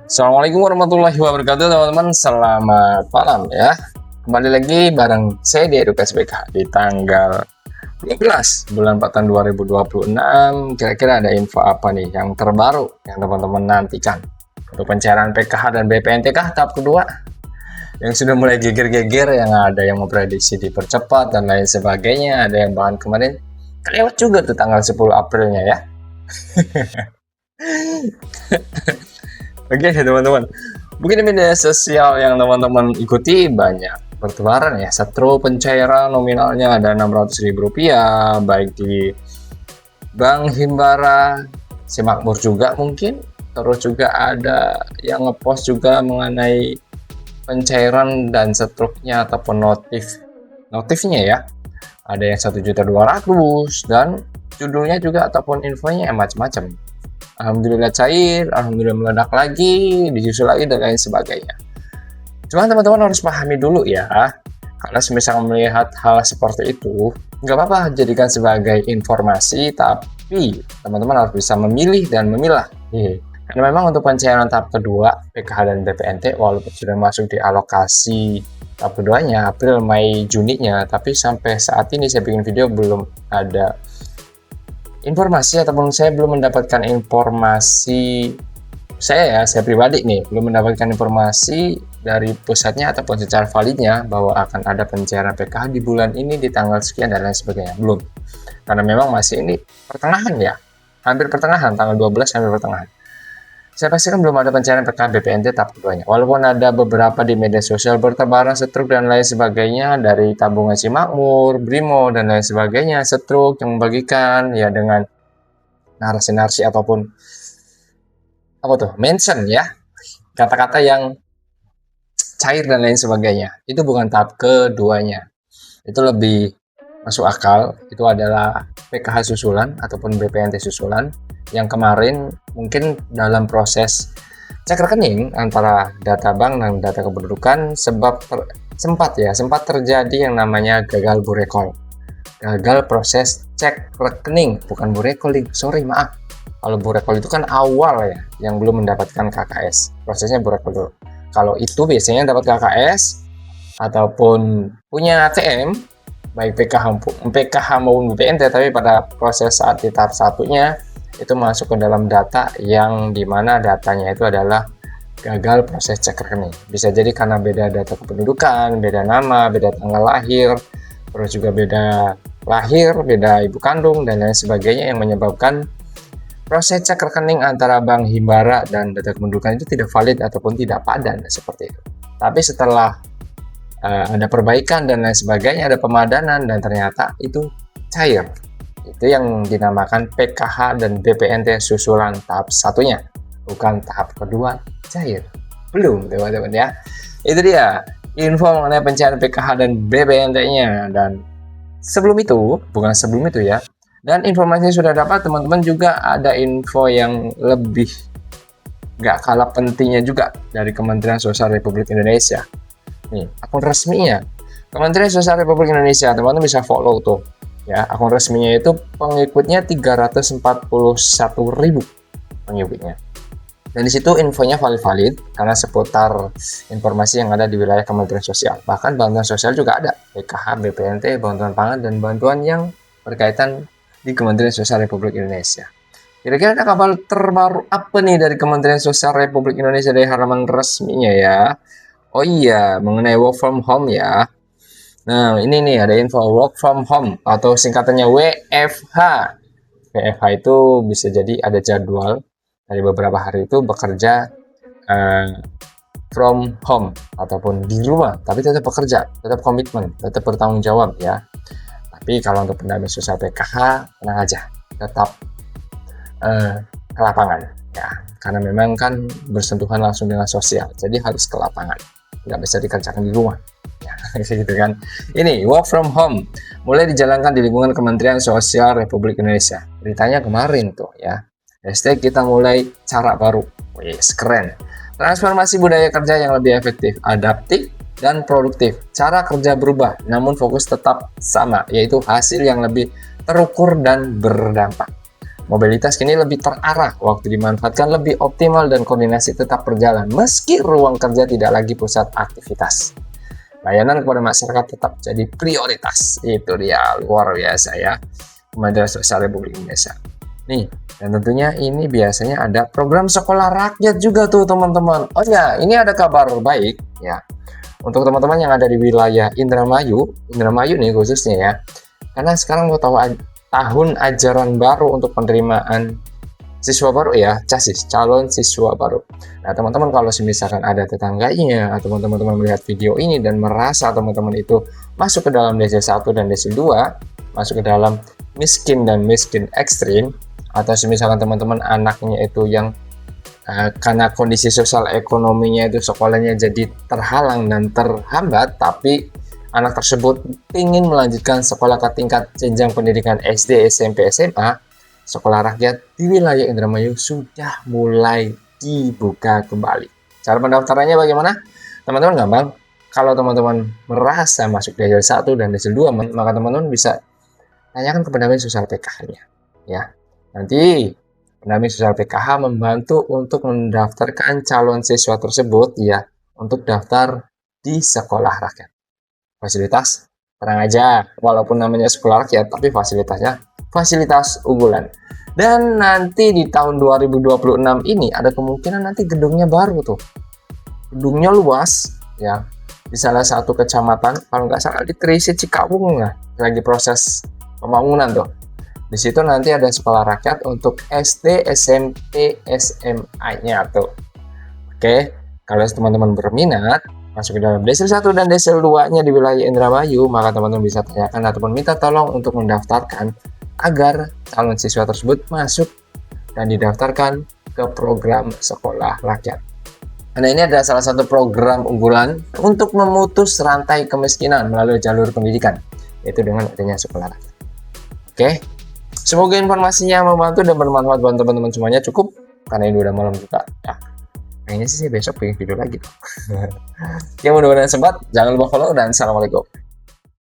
Assalamualaikum warahmatullahi wabarakatuh teman-teman, selamat malam ya. Kembali lagi bareng saya di Edukasi BK di tanggal 12 bulan 4 tahun 2026. Kira-kira ada info apa nih yang terbaru yang teman-teman nantikan untuk pencairan PKH dan BPNT tahap kedua yang sudah mulai geger-geger, yang ada yang memprediksi dipercepat dan lain sebagainya. Ada yang bahkan kemarin kelewat juga tuh tanggal 10 Aprilnya ya. Oke teman-teman, mungkin di media sosial yang teman-teman ikuti banyak bertebaran ya, setru pencairan nominalnya ada Rp600.000 baik di Bank Himbara, Simakmur juga mungkin, terus juga ada yang ngepost juga mengenai pencairan dan setruknya ataupun notifnya ya, ada yang 1.200.000 dan judulnya juga ataupun infonya macam-macam. Alhamdulillah cair, alhamdulillah meledak lagi, disusul lagi dan lain sebagainya. Cuma teman-teman harus pahami dulu ya, karena semisal melihat hal seperti itu, nggak apa-apa jadikan sebagai informasi, tapi teman-teman harus bisa memilih dan memilah. Karena memang untuk pencairan tahap kedua, PKH dan BPNT, walaupun sudah masuk di alokasi tahap keduanya, April, Mei, Juninya, tapi sampai saat ini saya bikin video belum ada informasi ataupun saya belum mendapatkan informasi saya pribadi nih belum mendapatkan informasi dari pusatnya ataupun secara validnya bahwa akan ada pencairan PKH di bulan ini di tanggal sekian dan lain sebagainya, belum, karena memang masih ini pertengahan ya, hampir pertengahan, tanggal 12 hampir pertengahan. Saya pastikan belum ada pencairan PKH BPNT tahap keduanya, walaupun ada beberapa di media sosial bertebaran setruk dan lain sebagainya dari tabungan Simakmur, Brimo dan lain sebagainya, setruk yang membagikan ya dengan narasi-narasi ataupun mention ya, kata-kata yang cair dan lain sebagainya. Itu bukan tahap keduanya, itu lebih masuk akal. Itu adalah PKH susulan ataupun BPNT susulan yang kemarin mungkin dalam proses cek rekening antara data bank dan data kependudukan sempat terjadi yang namanya gagal burekol, gagal proses cek rekening, bukan burekoling, maaf. Kalau burekol itu kan awal ya, yang belum mendapatkan KKS, prosesnya burekol dulu. Kalau itu biasanya dapat KKS ataupun punya ATM, baik PKH maupun BPNT, tapi pada proses saat di tahap satunya itu masuk ke dalam data yang dimana datanya itu adalah gagal proses cek rekening. Bisa jadi karena beda data kependudukan, beda nama, beda tanggal lahir, terus juga beda lahir, beda ibu kandung dan lain sebagainya yang menyebabkan proses cek rekening antara Bank Himbara dan data kependudukan itu tidak valid ataupun tidak padan seperti itu. Tapi setelah ada perbaikan dan lain sebagainya, ada pemadanan dan ternyata itu cair. Itu yang dinamakan PKH dan BPNT susulan tahap satunya, bukan tahap kedua cair. Belum teman-teman ya. Itu dia info mengenai pencairan PKH dan BPNT-nya. Dan sebelum itu ya, dan informasinya sudah dapat, teman-teman juga ada info yang lebih gak kalah pentingnya juga dari Kementerian Sosial Republik Indonesia. Nih, akun resminya Kementerian Sosial Republik Indonesia, teman-teman bisa follow tuh ya, akun resminya itu pengikutnya 341.000 pengikutnya. Dan di situ infonya valid karena seputar informasi yang ada di wilayah Kementerian Sosial. Bahkan bantuan sosial juga ada, PKH, BPNT, bantuan pangan dan bantuan yang berkaitan di Kementerian Sosial Republik Indonesia. Kira-kira ada kabar terbaru apa nih dari Kementerian Sosial Republik Indonesia dari halaman resminya ya? Oh iya, mengenai work from home ya. Nah, ini nih ada info work from home atau singkatannya WFH. WFH itu bisa jadi ada jadwal dari beberapa hari itu bekerja from home ataupun di rumah, tapi tetap bekerja, tetap komitmen, tetap bertanggung jawab ya. Tapi kalau untuk pendamping sosial PKH, tenang aja, tetap ke lapangan ya, karena memang kan bersentuhan langsung dengan sosial, jadi harus ke lapangan, nggak bisa dikerjakan di rumah ya, gitu kan. Ini work from home mulai dijalankan di lingkungan Kementerian Sosial Republik Indonesia. Beritanya kemarin tuh ya, hashtag kita mulai cara baru. Wih, keren. Transformasi budaya kerja yang lebih efektif, adaptif, dan produktif. Cara kerja berubah, namun fokus tetap sama, yaitu hasil yang lebih terukur dan berdampak. Mobilitas kini lebih terarah, waktu dimanfaatkan lebih optimal dan koordinasi tetap berjalan meski ruang kerja tidak lagi pusat aktivitas. Layanan kepada masyarakat tetap jadi prioritas. Itu dia, luar biasa ya. Kementerian Sosial Republik Indonesia. Nih, dan tentunya ini biasanya ada program sekolah rakyat juga tuh teman-teman. Oh ya, ini ada kabar baik ya. Untuk teman-teman yang ada di wilayah Indramayu nih khususnya ya. Karena sekarang mau tahu tahun ajaran baru untuk penerimaan siswa baru ya, CASIS, calon siswa baru. Nah, teman-teman kalau misalkan ada tetangganya atau teman-teman melihat video ini dan merasa teman-teman itu masuk ke dalam desil 1 dan desil 2, masuk ke dalam miskin dan miskin ekstrim, atau misalkan teman-teman anaknya itu yang karena kondisi sosial ekonominya itu sekolahnya jadi terhalang dan terhambat, tapi anak tersebut ingin melanjutkan sekolah ke tingkat jenjang pendidikan SD, SMP, SMA, sekolah rakyat di wilayah Indramayu sudah mulai dibuka kembali. Cara pendaftarannya bagaimana? Teman-teman gampang. Kalau teman-teman merasa masuk desil 1 dan desil 2, maka teman-teman bisa tanyakan ke pendamping sosial PKH-nya. Ya, nanti pendamping sosial PKH membantu untuk mendaftarkan calon siswa tersebut ya untuk daftar di sekolah rakyat. Fasilitas, tenang aja, walaupun namanya sekolah rakyat, tapi fasilitasnya fasilitas unggulan. Dan nanti di tahun 2026 ini ada kemungkinan nanti gedungnya baru tuh. Gedungnya luas ya, di salah satu kecamatan, kalau nggak salah di Krisit Cikawung ya, lagi proses pembangunan tuh. Di situ nanti ada sekolah rakyat untuk SD, SMP, SMA-nya tuh. Oke, kalau teman-teman berminat masuk ke dalam desil 1 dan desil 2-nya di wilayah Indramayu, maka teman-teman bisa tanyakan ataupun minta tolong untuk mendaftarkan agar calon siswa tersebut masuk dan didaftarkan ke program sekolah rakyat. Nah, ini adalah salah satu program unggulan untuk memutus rantai kemiskinan melalui jalur pendidikan, yaitu dengan adanya sekolah rakyat. Oke, semoga informasinya membantu dan bermanfaat buat teman-teman semuanya. Cukup, karena ini udah malam juga ya. Kayaknya sih saya besok bikin video lagi tuh. Ya, mudah-mudahan sempat. Jangan lupa follow dan assalamualaikum.